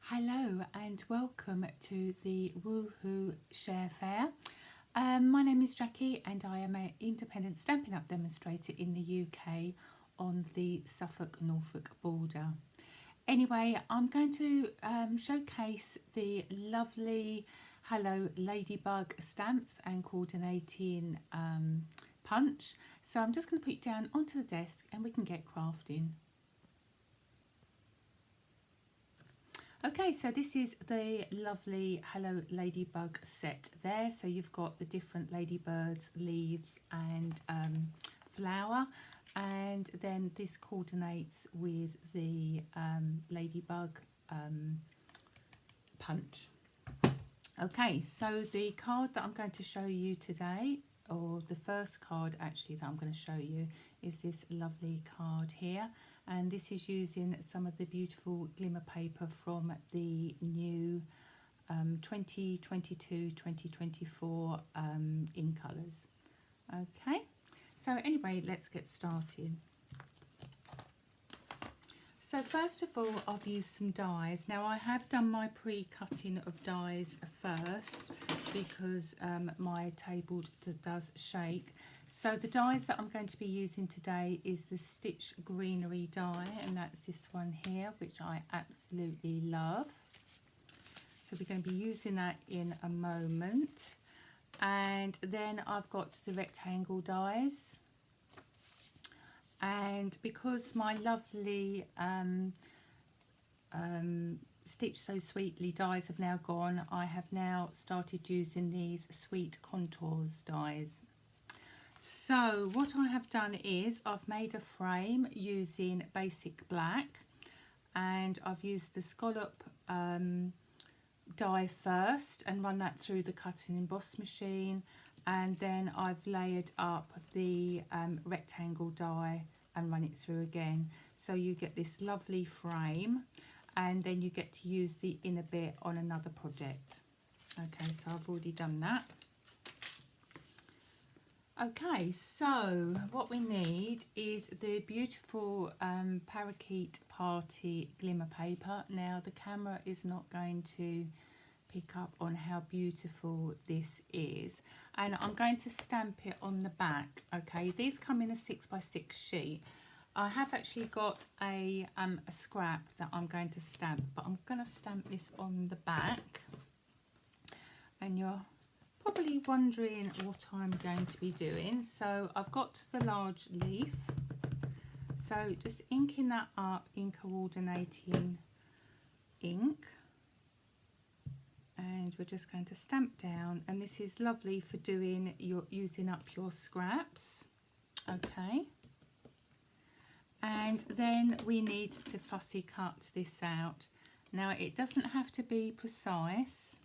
Hello and welcome to the Woohoo Share Fair. My name is Jackie and I am an independent Stampin' Up demonstrator in the UK on the Suffolk-Norfolk border. Anyway, I'm going to showcase the lovely Hello Ladybug stamps and coordinating punch. So I'm just going to put it down onto the desk and we can get crafting. Okay, so this is the lovely Hello Ladybug set there. So you've got the different ladybirds, leaves and flower, and then this coordinates with the ladybug punch. Okay, so the card that I'm going to show you today, or the first card actually that I'm going to show you, is this lovely card here, and this is using some of the beautiful glimmer paper from the new 2022-2024 in colours. Okay, so anyway, let's get started. So first of all, I've used some dies. Now I have done my pre-cutting of dies first because my table does shake. So the dies that I'm going to be using today is the Stitch Greenery die, and that's this one here, which I absolutely love. So we're going to be using that in a moment. And then I've got the rectangle dies. And because my lovely Stitch So Sweetly dies have now gone, I have now started using these Sweet Contours dies. So what I have done is I've made a frame using basic black, and I've used the scallop die first and run that through the cut and emboss machine, and then I've layered up the rectangle die and run it through again. So you get this lovely frame, and then you get to use the inner bit on another project. Okay, so I've already done that. Okay, so what we need is the beautiful Parakeet Party glimmer paper. Now the camera is not going to pick up on how beautiful this is, and I'm going to stamp it on the back. Okay, these come in a 6x6 sheet. I have actually got a scrap that I'm going to stamp, but I'm going to stamp this on the back, and you're probably wondering what I'm going to be doing. So I've got the large leaf, so just inking that up in coordinating ink, and we're just going to stamp down, and this is lovely for doing your using up your scraps. Okay, and then we need to fussy cut this out. Now it doesn't have to be precise,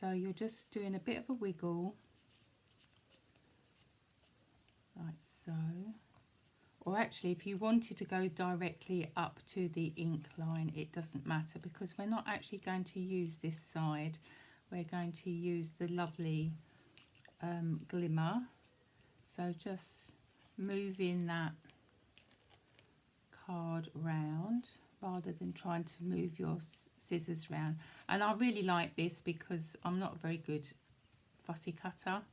so you're just doing a bit of a wiggle like so. Or actually, if you wanted to go directly up to the ink line, it doesn't matter, because we're not actually going to use this side. We're going to use the lovely glimmer. So just moving that card round rather than trying to move your scissors round. And I really like this because I'm not a very good fussy cutter,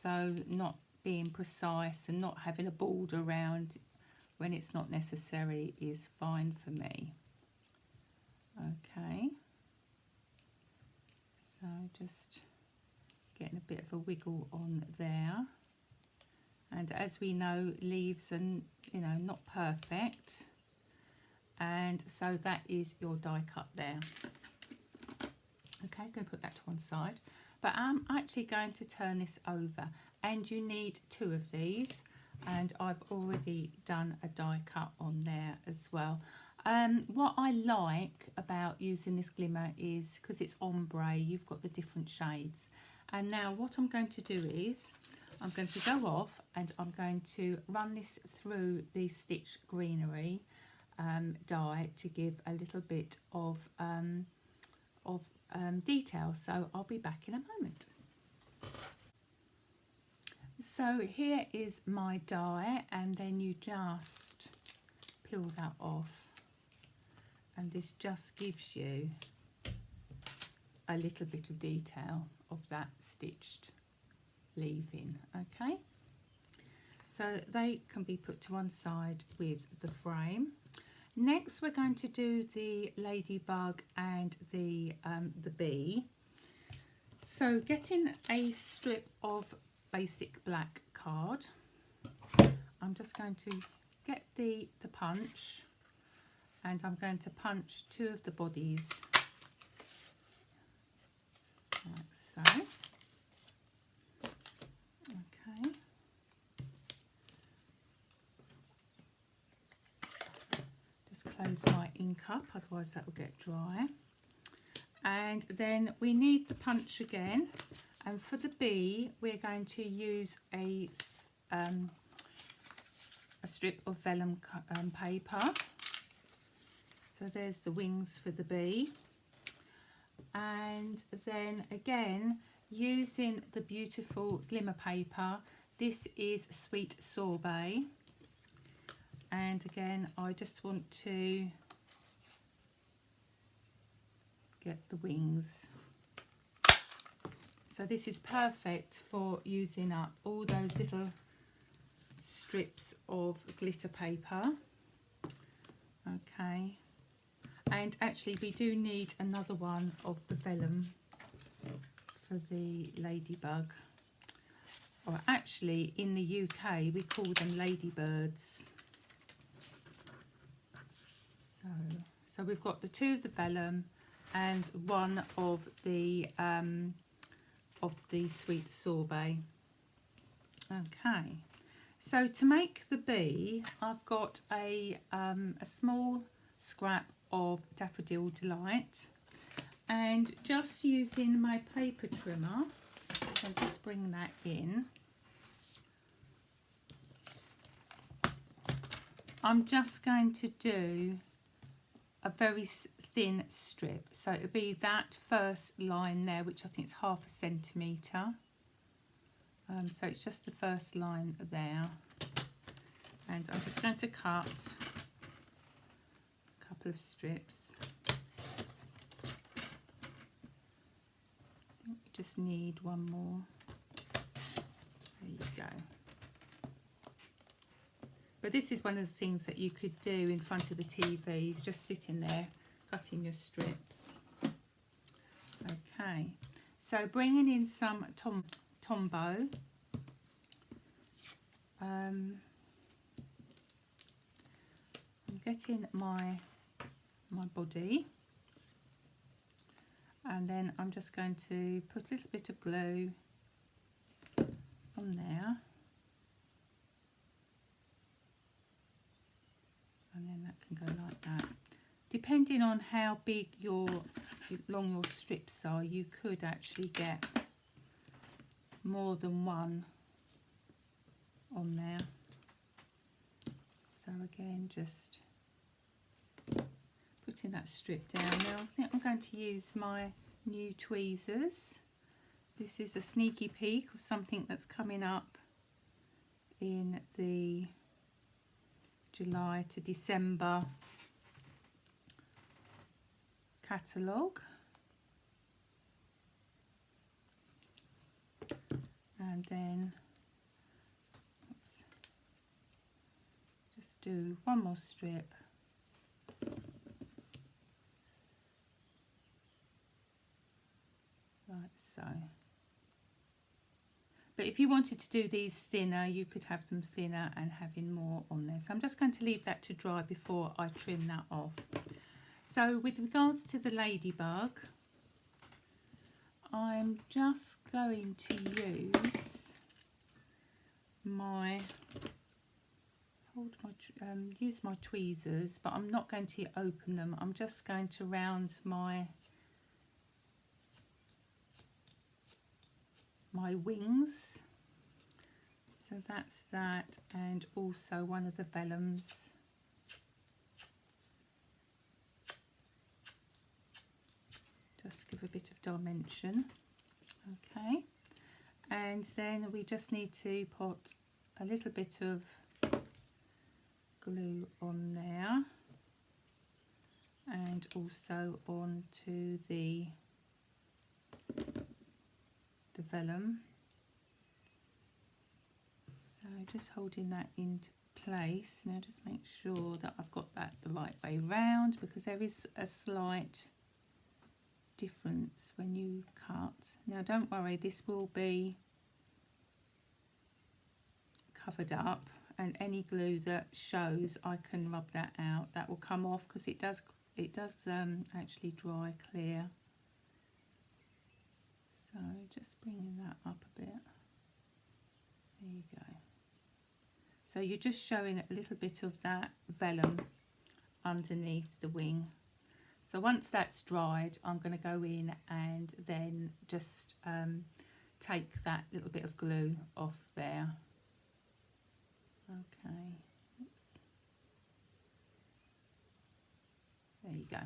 so not being precise and not having a border around when it's not necessary is fine for me. Okay, so just getting a bit of a wiggle on there, and as we know, leaves are, you know, not perfect, and so that is your die cut there. Okay, I'm going to put that to one side, but I'm actually going to turn this over, and you need 2 of these, and I've already done a die cut on there as well. What I like about using this glimmer is because it's ombre, you've got the different shades. And now what I'm going to do is I'm going to go off and I'm going to run this through the Stitch Greenery die to give a little bit of detail. So I'll be back in a moment. So here is my die, and then you just peel that off and this just gives you a little bit of detail of that stitched leaving. Okay, so they can be put to one side with the frame. Next we're going to do the ladybug and the bee. So getting a strip of basic black card, I'm just going to get the punch, and I'm going to punch two of the bodies like so. Okay. Just close my ink up, otherwise that will get dry. And then we need the punch again, and for the bee we're going to use a strip of vellum paper. So there's the wings for the bee, and then again using the beautiful glimmer paper, this is Sweet Sorbet, and again I just want to get the wings. So this is perfect for using up all those little strips of glitter paper. Okay, and actually we do need another one of the vellum for the ladybug, or actually in the UK we call them ladybirds. So we've got the two of the vellum and one of the Sweet Sorbet. Okay, so to make the bee, I've got a small scrap of Daffodil Delight, and just using my paper trimmer, I'll just bring that in. I'm just going to do a very thin strip, so it'll be that first line there, which I think is 1/2 centimetre. So it's just the first line there, and I'm just going to cut a couple of strips. I think we just need one more. There you go. But this is one of the things that you could do in front of the TV, is just sitting there cutting your strips. Okay, so bringing in some Tombow. I'm getting my body, and then I'm just going to put a little bit of glue on there, and then that can go like that. Depending on how big long your strips are, you could actually get more than one on there. So again, just putting that strip down. Now I think I'm going to use my new tweezers. This is a sneaky peek of something that's coming up in the July to December catalogue. And then just do one more strip. Like so. But if you wanted to do these thinner, you could have them thinner and having more on there. So I'm just going to leave that to dry before I trim that off. So with regards to the ladybug, I'm just going to use my tweezers, but I'm not going to open them. I'm just going to round my wings. So that's that, and also one of the vellums. Just to give a bit of dimension. Okay, and then we just need to put a little bit of glue on there, and also onto the vellum. So just holding that into place. Now just make sure that I've got that the right way round, because there is a slight difference when you cut. Now don't worry, this will be covered up, and any glue that shows, I can rub that out. That will come off because it does actually dry clear. So just bringing that up a bit. There you go. So you're just showing a little bit of that vellum underneath the wing. So once that's dried, I'm going to go in and then just take that little bit of glue off there. Okay. Oops. There you go.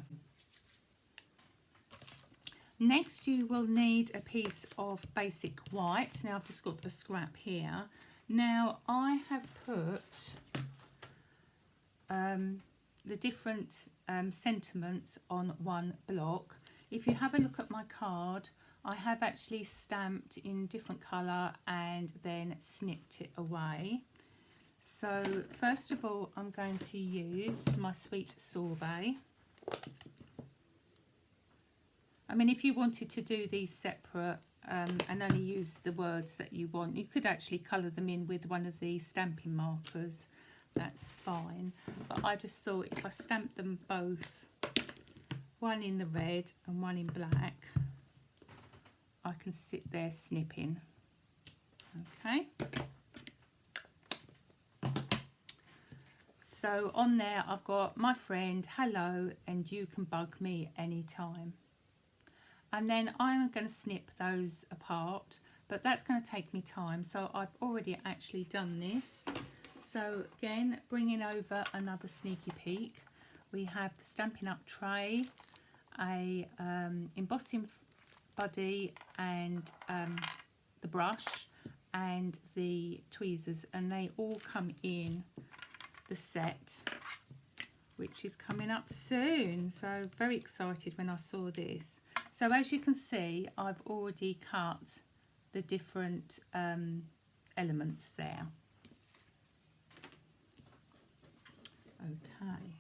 Next you will need a piece of basic white. Now I've just got a scrap here. Now I have put the different sentiments on one block. If you have a look at my card, I have actually stamped in different colour and then snipped it away. So first of all, I'm going to use my sweet sorbet. I mean, if you wanted to do these separate and only use the words that you want, you could actually colour them in with one of the stamping markers. That's fine. But I just thought if I stamp them both, one in the red and one in black, I can sit there snipping. Okay. So on there I've got my friend, hello, and you can bug me anytime. And then I'm going to snip those apart, but that's going to take me time. So I've already actually done this. So again, bringing over another sneaky peek, we have the Stampin' Up tray, a embossing buddy, and the brush and the tweezers, and they all come in the set, which is coming up soon. So very excited when I saw this. So as you can see, I've already cut the different elements there. Okay.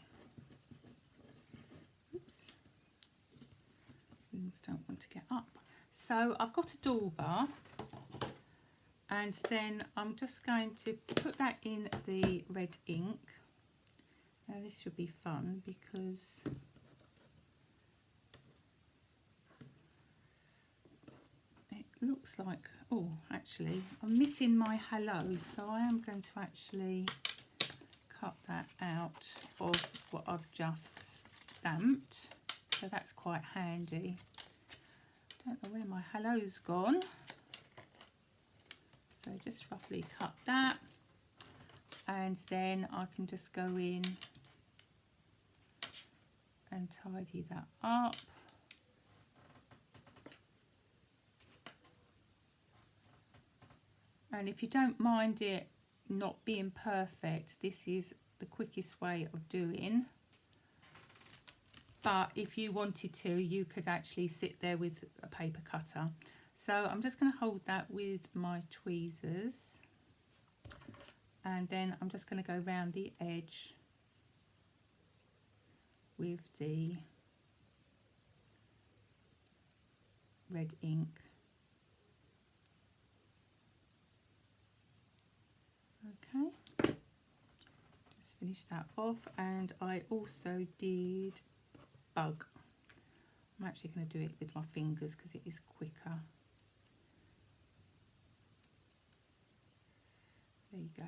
Oops. Things don't want to get up. So I've got a door bar, and then I'm just going to put that in the red ink. Now this should be fun because it looks like, oh, actually I'm missing my hello, so I am going to actually cut that out of what I've just stamped. So that's quite handy. Don't know where my hello's gone. So just roughly cut that, and then I can just go in and tidy that up. And if you don't mind it not being perfect, this is the quickest way of doing. But if you wanted to, you could actually sit there with a paper cutter. So I'm just going to hold that with my tweezers, and then I'm just going to go around the edge with the red ink. Okay, just finish that off, and I also did bug. I'm actually going to do it with my fingers because it is quicker. There you go.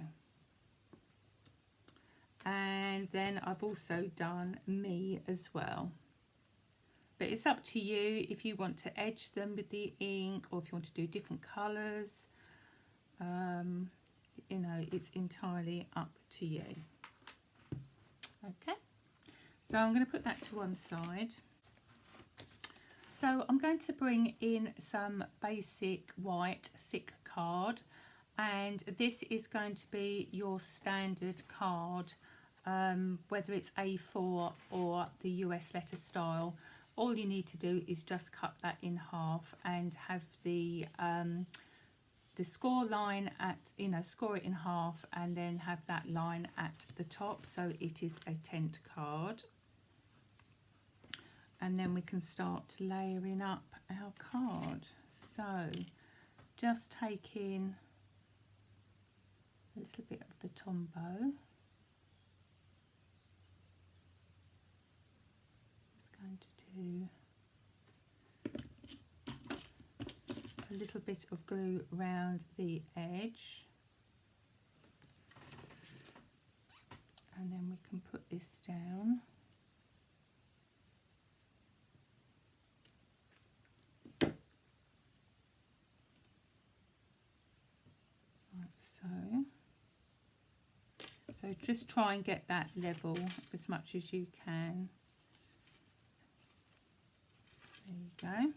And then I've also done me as well. But it's up to you if you want to edge them with the ink, or if you want to do different colours. You know, it's entirely up to you. Okay. So I'm going to put that to one side. So I'm going to bring in some basic white thick card, and this is going to be your standard card whether it's A4 or the US letter style, all you need to do is just cut that in half and have the score line at, score it in half and then have that line at the top so it is a tent card. And then we can start layering up our card. So just taking a little bit of the Tombow. Just going to do a little bit of glue around the edge. And then we can put this down. So just try and get that level as much as you can. There you go.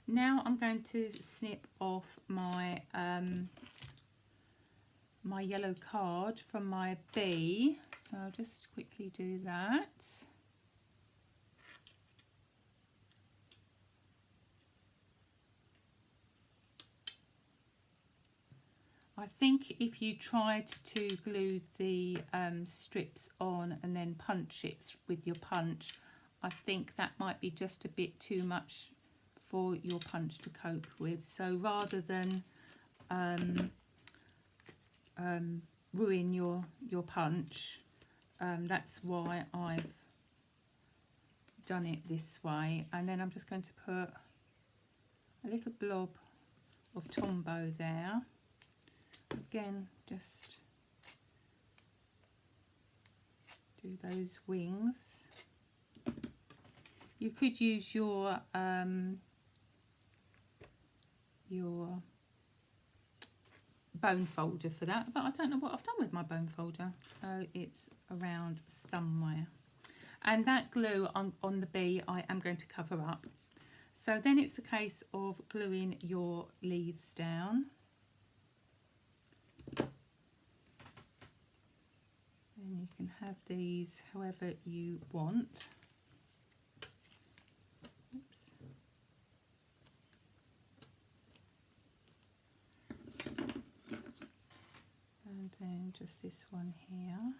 Now I'm going to snip off my my yellow card from my B. So I'll just quickly do that. I think if you tried to glue the strips on and then punch it with your punch, I think that might be just a bit too much for your punch to cope with. So rather than ruin your punch, that's why I've done it this way. And then I'm just going to put a little blob of Tombow there. Again, just do those wings. You could use your bone folder for that, but I don't know what I've done with my bone folder, so it's around somewhere. And that glue on the B I am going to cover up. So then it's a case of gluing your leaves down. And you can have these however you want. Oops. And then just this one here.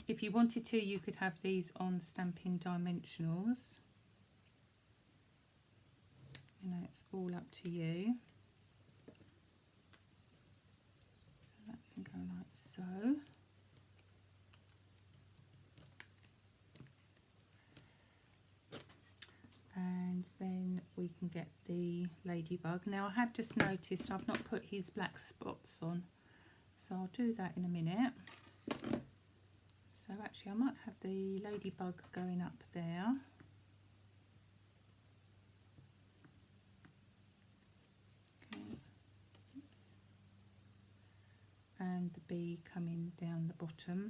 If you wanted to, you could have these on Stampin' Dimensionals. It's all up to you. So that can go like so. And then we can get the Ladybug. Now I have just noticed I've not put his black spots on, so I'll do that in a minute. So actually I might have the Ladybug going up there. Okay. Oops. And the bee coming down the bottom.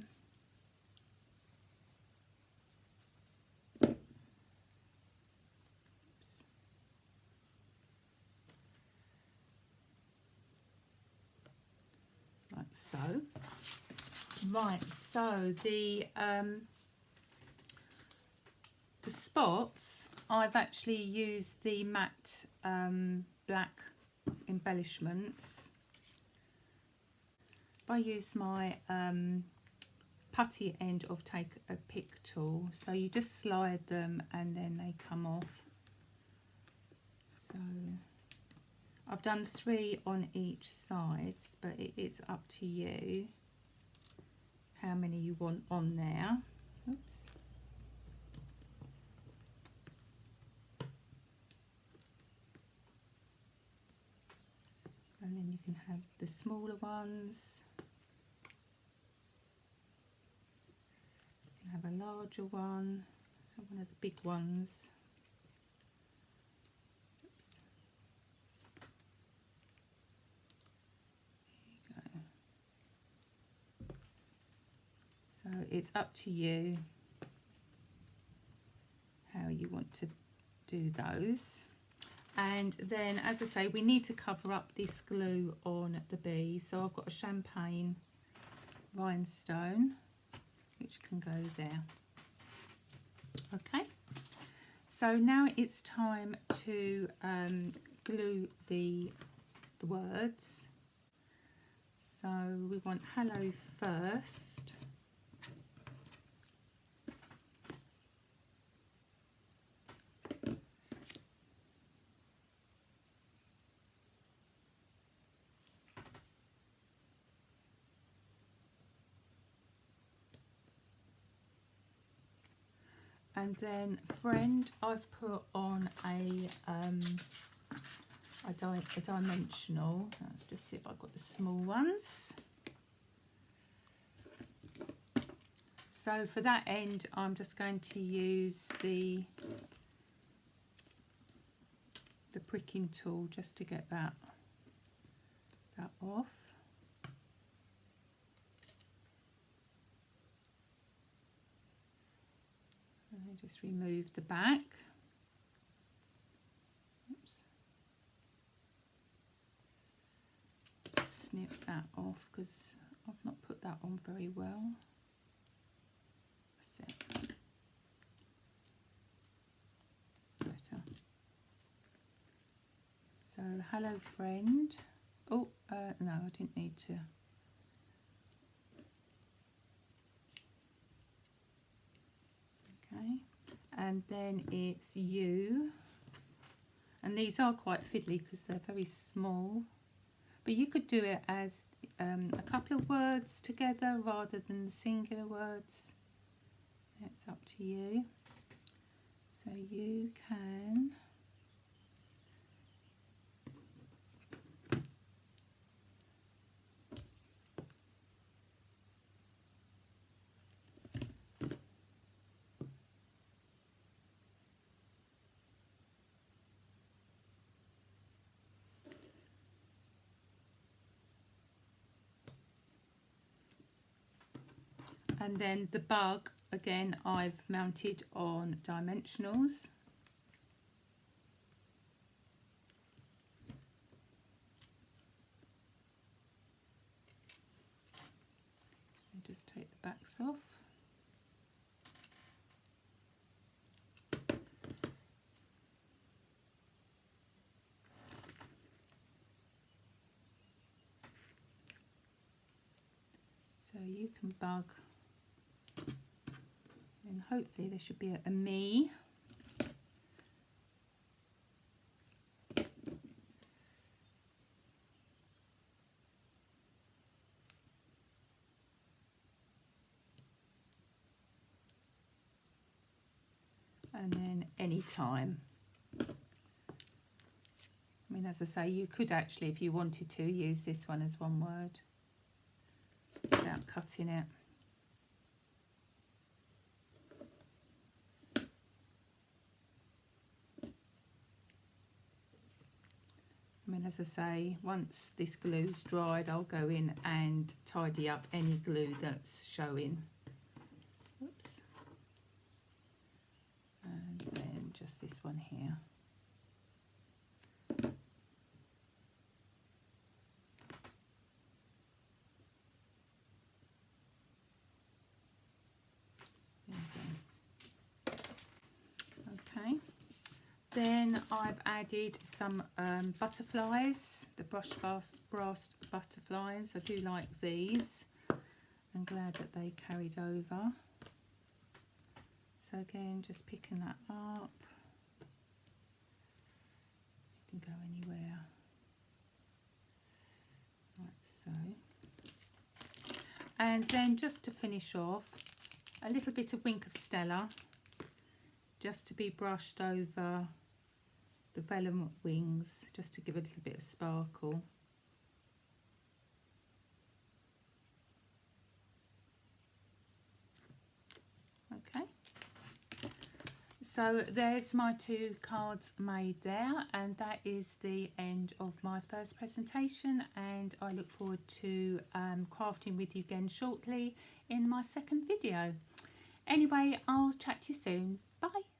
Like so. Right, so the spots, I've actually used the matte black embellishments. If I use my putty end of Take a Pick tool, so you just slide them and then they come off. So I've done 3 on each side, but it is up to you how many you want on there. Oops. And then you can have the smaller ones. You can have a larger one, so one of the big ones. Oops. There you go. So it's up to you how you want to do those. And then, as I say, we need to cover up this glue on the bee. So I've got a champagne rhinestone, which can go there. Okay, so now it's time to glue the words. So we want hello first. And then friend, I've put on a dimensional. Let's just see if I've got the small ones. So for that end, I'm just going to use the pricking tool just to get that off. And just remove the back. Oops. Snip that off because I've not put that on very well. That's it. Better. So hello friend. Oh no, I didn't need to. Okay, and then it's you, and these are quite fiddly because they're very small, but you could do it as a couple of words together rather than the singular words. It's up to you. So you can and then the bug, again, I've mounted on dimensionals. And just take the backs off. So you can bug. And hopefully there should be a me. And then anytime. I mean, as I say, you could actually, if you wanted to, use this one as one word without cutting it. I mean, as I say, once this glue's dried, I'll go in and tidy up any glue that's showing. Oops. And then just this one here. Okay. Then I've added some butterflies, the brass butterflies. I do like these. I'm glad that they carried over. So again, just picking that up. You can go anywhere, like so. And then just to finish off, a little bit of Wink of Stella, just to be brushed over the vellum wings, just to give a little bit of sparkle. Okay, so there's my 2 cards made there, and that is the end of my first presentation, and I look forward to crafting with you again shortly in my second video. Anyway, I'll chat to you soon. Bye.